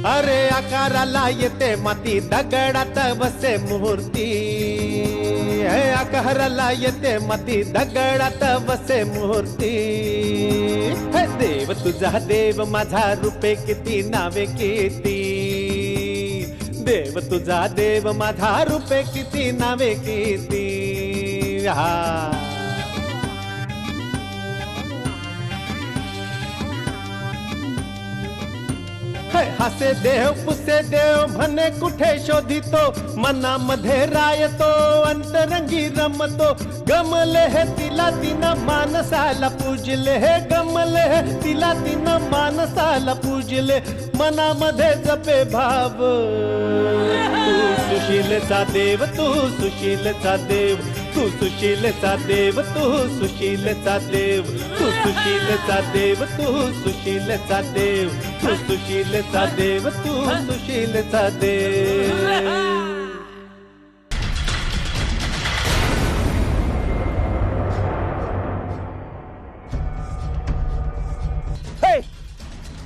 अरे आकाराला येते माती दगडात बसे मूर्ती, हे आकाराला येते माती दगडात बसे मूर्ती. हे देव तुझा देव माझा रूपे किती नावे किती, देव तुझा देव माझा रूपे किती नावे किती. हा हसे देव पुसे देव म्हणे कुठे शोधितो, मनामध्ये रायतो अंतरंगी रमतो. गमले हे तिला तिनं मानसाला पूजले, हे गमले हे तिला तिनं मानसाला पूजले. मनामध्ये जपे भाव तू सुशीलचा देव, तू सुशीलचा देव, तू सुशीलचा देव, तू सुशीलचा देव, तू सुशीलचा देव, तू सुशीलचा देव, तू सुशीलचा देव, तू सुशीलचा देव. Hey!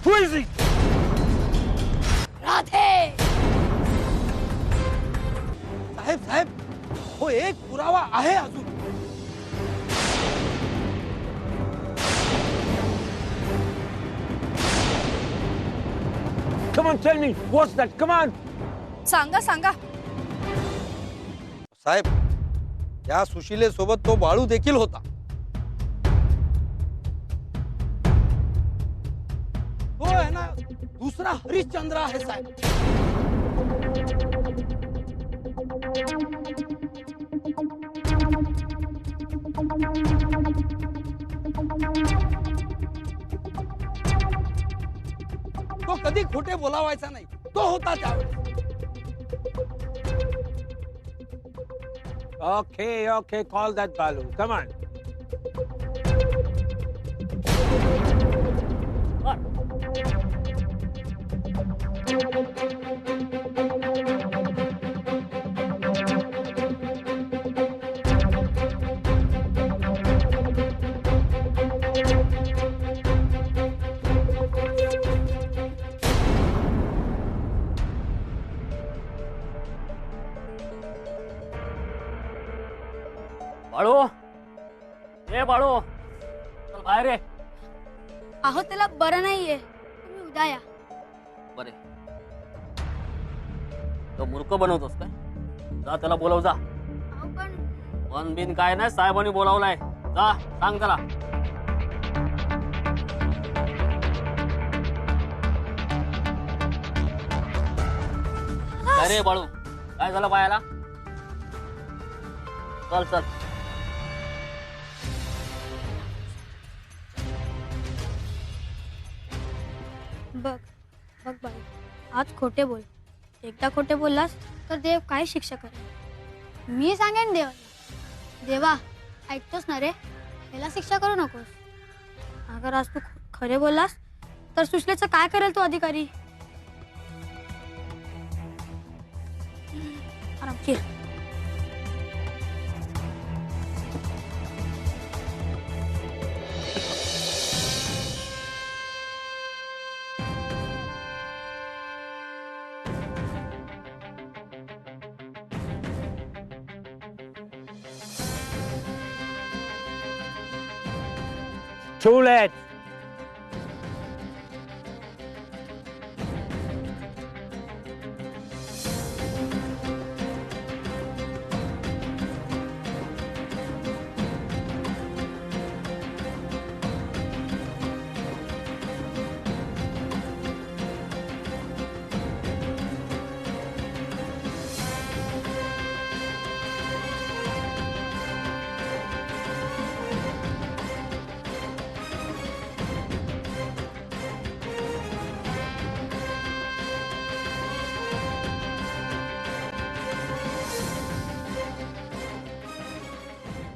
Who is he? Radhe. साहेब साहेब, हो एक पुरावा आहे अजून. Come on, tell me, what's that? Come on. सांगा सांगा. साहेब, या सुशीले सोबत तो बाळू देखील होता. तो आहे ना दुसरा हरिश्चंद्र आहे साहेब. तो कधी खोटे बोलावायचा नाही, तो होता त्यावेळेस. Okay, okay, call that Balu. Come on. Balu, ए बाळू, चल बाहेर ये. अहो त्याला बरं नाहीये, तुम्ही उद्या या. बरे, तो मूर्ख बनवतोस काय? जा त्याला बोलव जा. अहो पण पण बिन काय नाही, साहेबांनी बोलावलाय. जा सांग त्याला. अरे बाळू, काय झालं पायाला? चल चल. बघ बघ बाई, आज खोटे बोल. एकदा खोटे बोललास तर देव काय शिक्षा करेल. मी सांगेन देवाला, देवा ऐकतोस ना रे, याला शिक्षा करू नकोस. अगर आज तू खरे बोललास तर सुशलेचं काय करेल तो अधिकारी. आरामशीर. Too late.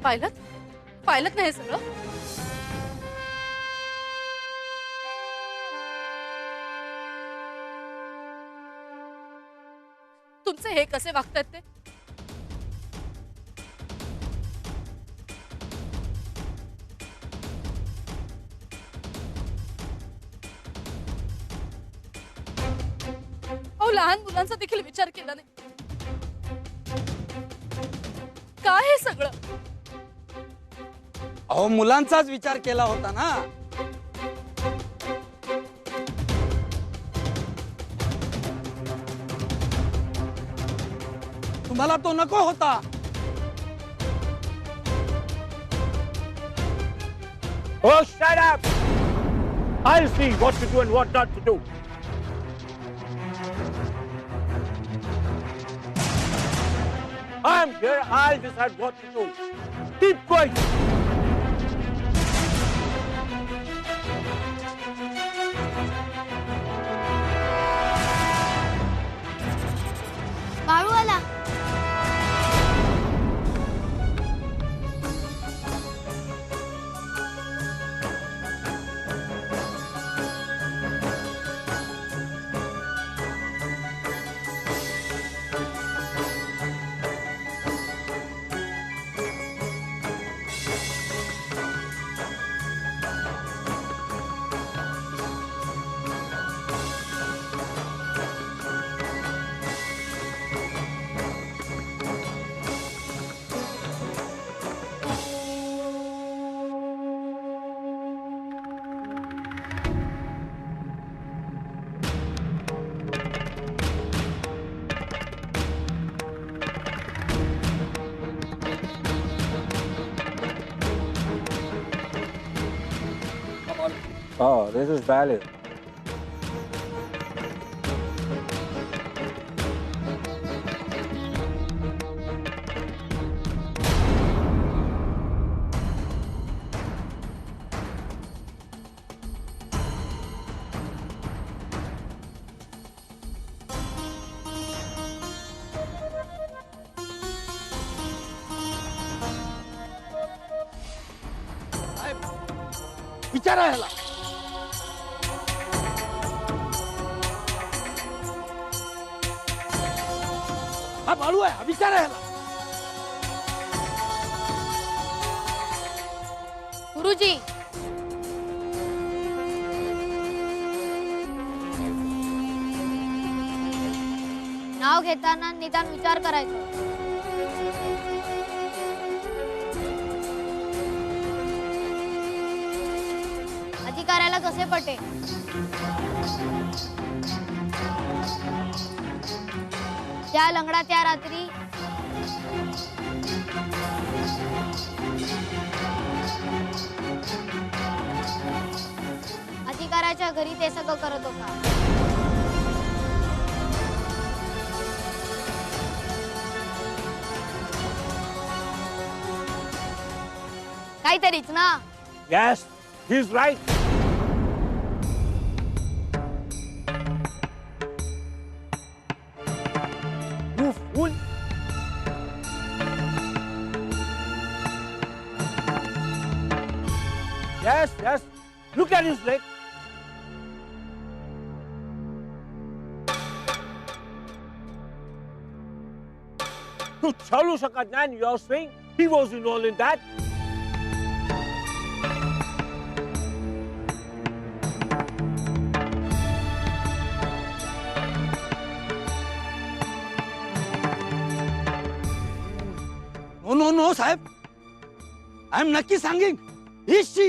पाहिलं पाहिलं नाही हे सगळं? तुमचे हे कसे वागतायत ते? अहो, लहान मुलांचा देखील विचार केला नाही. काय हे सगळं? अहो मुलांचाच विचार केला होता ना. तुम्हाला तो नको होता. Oh, shut up! I'll see what to do and what not to do. I'm here, I'll decide what to do. Keep going! Balu आला. Oh, this is valid. विचारा ह्याला. हा बाळू आहे, विचारा ह्याला. गुरुजी, नाव घेताना निदान विचार करायचा. अधिकाऱ्याला कसे पटेल? त्या लंगडा त्या रात्री अधिकाऱ्याच्या घरी ते सगळं करत होता. काहीतरीच ना. Yes, he's right. You fool! Yes, yes. Look at his leg. तू चालू शकत नाही. You're saying he was involved in that? No no साहेब, आय एम नक्की सांगेन. ही शी.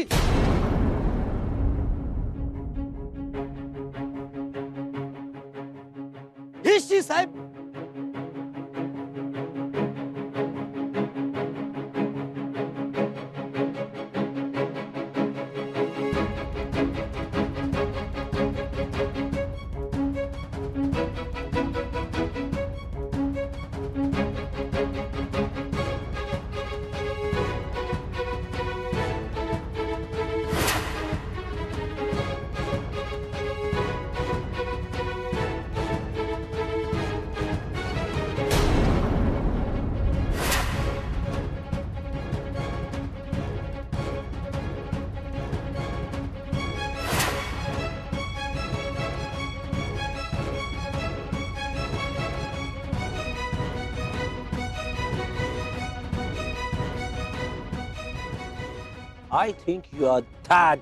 ही शी साहेब. I think you are that.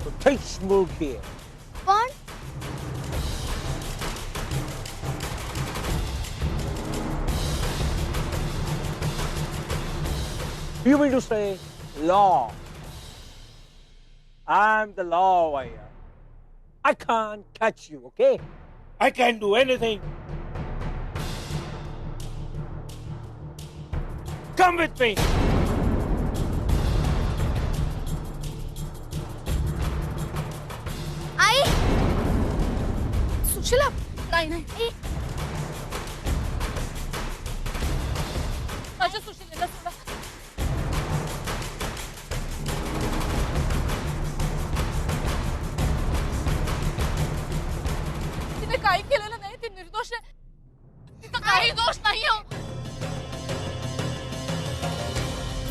So take smoke here. पण You mean to say law? I'm the law warrior. I can't catch you, okay? I can't do anything. Come with me. आई सुशिला नाही नाही आई, माझ्या सुशिलेला सोडा. तिने काही केलेलं नाही. ती निर्दोष आहे. तिचा काही दोष नाही हो.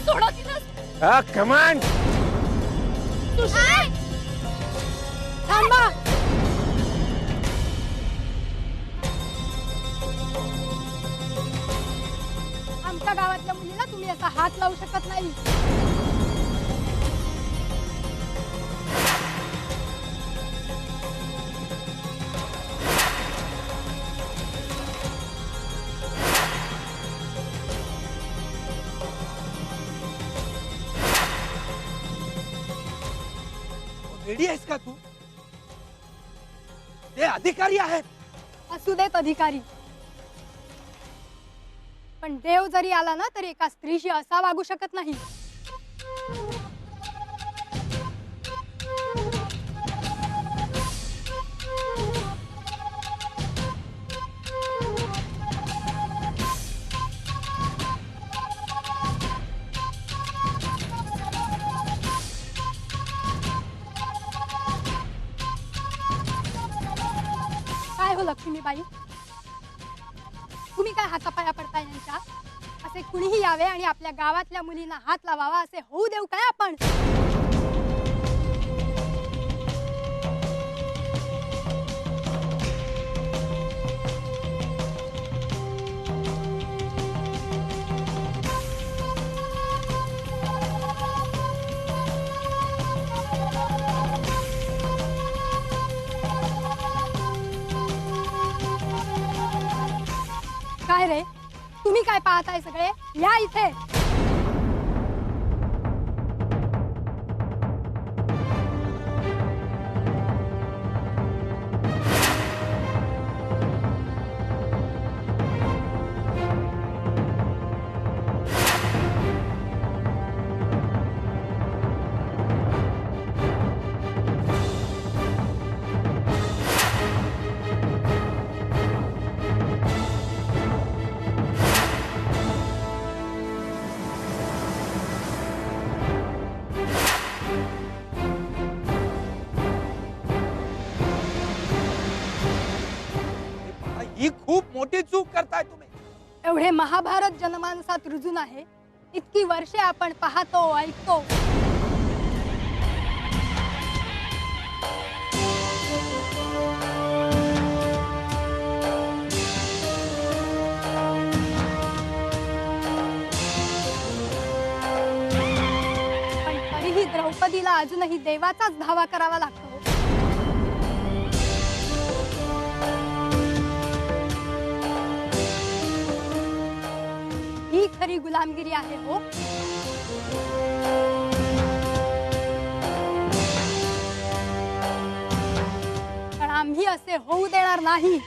सोडा तिला. Come on. सुशिला थांबा. आमच्या गावातल्या मुलीला तुम्ही असा हात लावू शकत नाही. रेडी आहेस का तू? ते अधिकारी आहेत. असू देत अधिकारी, पण देव जरी आला ना तरी एका स्त्रीशी असा वागू शकत नाही. काय हो लक्ष्मीबाई, तुम्ही काय हातापाया पडताय यांच्या? असे कुणीही यावे आणि आपल्या गावातल्या मुलींना हात लावावा असे होऊ देऊ काय आपण? काय रे, तुम्ही काय पाहताय सगळे? या इथे. ही खूप मोठी चूक करताय तुम्ही. एवढे महाभारत जनमानसात रुजून आहे. इतकी वर्षे आपण पाहतो, ऐकतो. पण तरीही द्रौपदीला अजूनही देवाचाच धावा करावा लागतो. ही खरी गुलामगिरी आहे हो. पण आम्ही असे होऊ देणार नाही.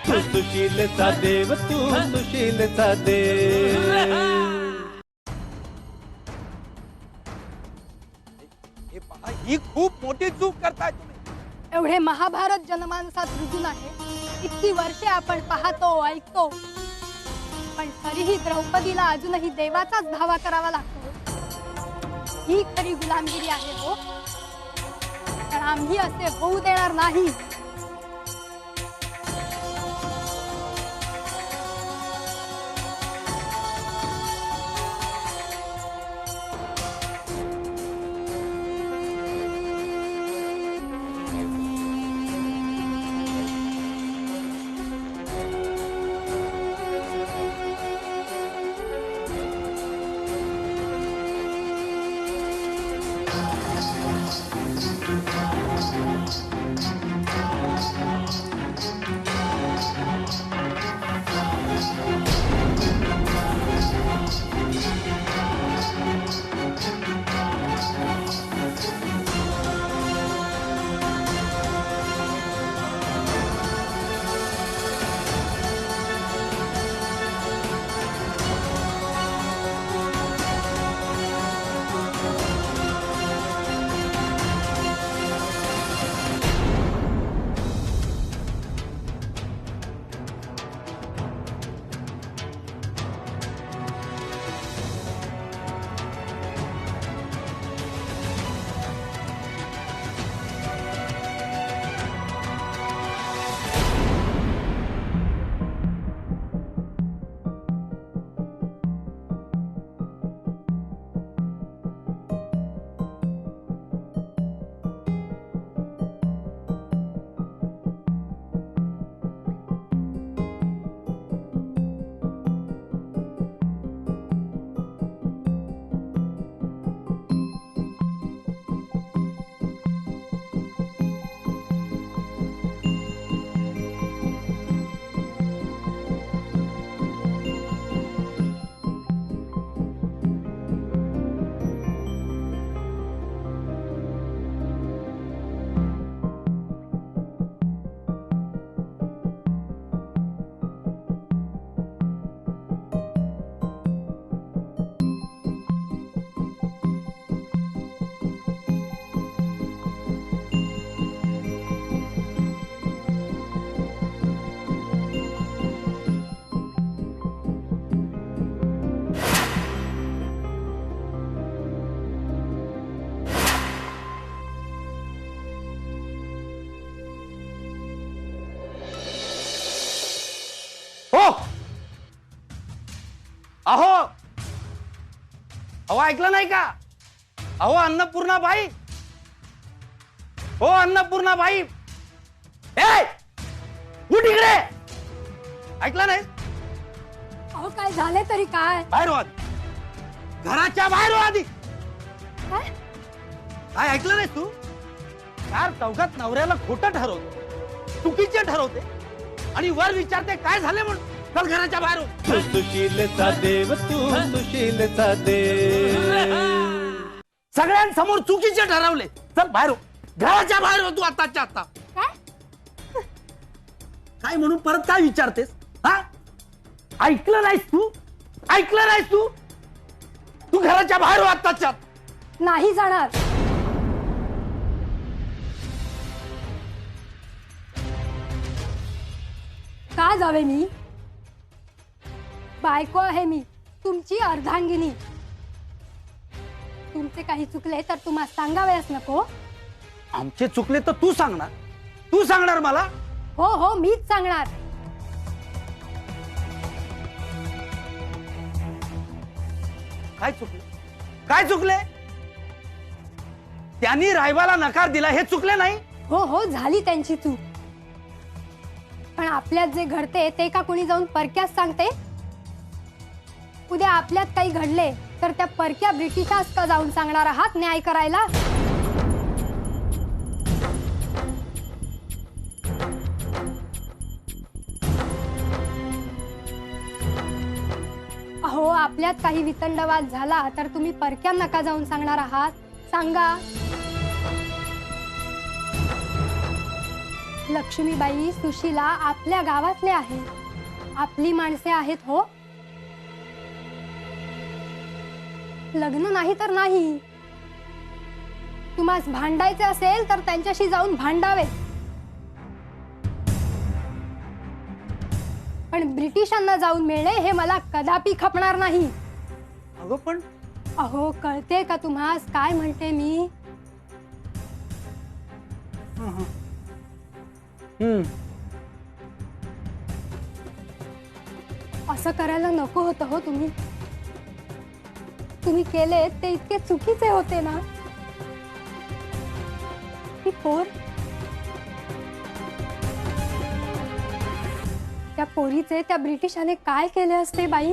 तू सुशीलचा देव, तू सुशीलचा देव. हे पहा, ही खूप मोठी चूक करताय तुम्ही. एवढे महाभारत जनमानसात रुजून आहे. इतकी वर्षे आपण पाहतो, ऐकतो. पण तरीही द्रौपदीला अजूनही देवाचाच धावा करावा लागतो. ही खरी गुलामगिरी आहे हो. पण आम्ही असे होऊ देणार नाही. अहो अहो ऐकलं नाही का? अहो अन्नपूर्णा बाई, हो अन्नपूर्णा बाई, ए उठ इकडे. ऐकलं नाही? अहो काय झाले तरी काय? बाहेर हो आधी. घराच्या बाहेर हो आधी. काय? काय ऐकलं नाही तू? चार चौघात नवऱ्याला खोटं ठरवते, चुकीचे ठरवते आणि वर विचारते काय झाले म्हणून. चल घराच्या बाहेर हो. तू सुशीलचा देव, तू सुशीलचा देव. सगळ्यांसमोर चुकीचे ठरवले. चल बाहेर हो. घराच्या बाहेर हो तू आताच्या आता. काय? काय म्हणून परत काय विचारतेस? हा ऐकलं नाहीस तू? ऐकलं नाहीस तू? तू घराच्या बाहेर हो आताच्या आत. नाही जाणार. का जावे मी? बायको आहे मी, तुमची अर्धांगिनी. तुमचे काही चुकले तर तुम्हाला सांगावयास नको. आमचे चुकले तर तू सांगणार? तू सांगणार मला? हो हो मीच सांगणार. काय चुकले? काय चुकले? त्यांनी रायबाला नकार दिला हे चुकले नाही? हो हो झाली त्यांची चूक. पण आपल्यात जे घडते ते का कोणी जाऊन परक्यास सांगते? उद्या आपल्यात काही घडले तर त्या परक्या ब्रिटिशास का जाऊन सांगणार आहात न्याय करायला? अहो आपल्यात काही वितंडवाद झाला तर तुम्ही परक्यांना का जाऊन सांगणार आहात? सांगा. लक्ष्मीबाई, सुशीला आपल्या गावातले आहे, आपली माणसे आहेत. हो लग्न नाही तर नाही. तुम्हाला भांडायचे असेल तर त्यांच्याशी जाऊन भांडावे, पण ब्रिटिशांना जाऊन मिळणे हे मला कदापि खपणार नाही. अगं पण अहो कळते का तुम्हास काय म्हणते मी? असं करायला नको होतं हो. तुम्ही केले ते इतके चुकीचे होते ना. ती पोर, त्या पोरीचे त्या ब्रिटिशाने काय केले असते बाई?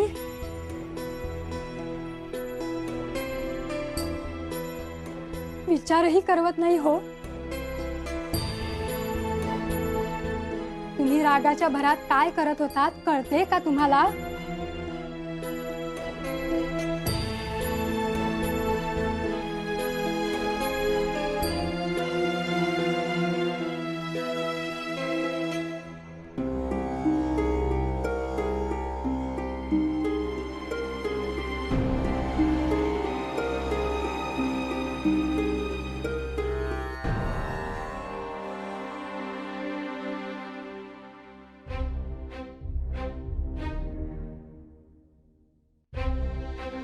विचारही करवत नाही हो. तुम्ही रागाच्या भरात काय करत होतात कळते का तुम्हाला?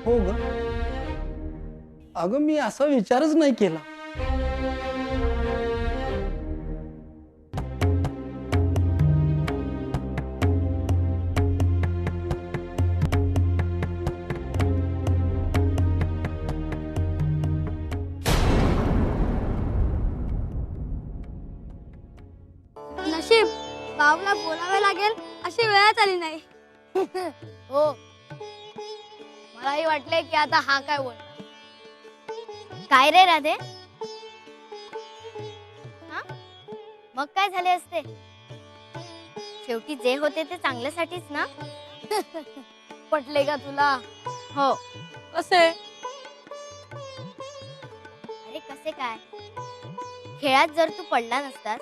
हो ग. अगं मी असा विचारच नाही केला. नशीब बाबूला बोलावे लागेल अशी वेळच आली नाही. हो मलाही वाटले की आता हा काय बोल. काय रे राधे? हा? मग काय झाले असते? शेवटी जे होते ते चांगल्यासाठीच ना. पटले का तुला? हो. कसे? अरे कसे काय? खेळात जर तू पडला नसतास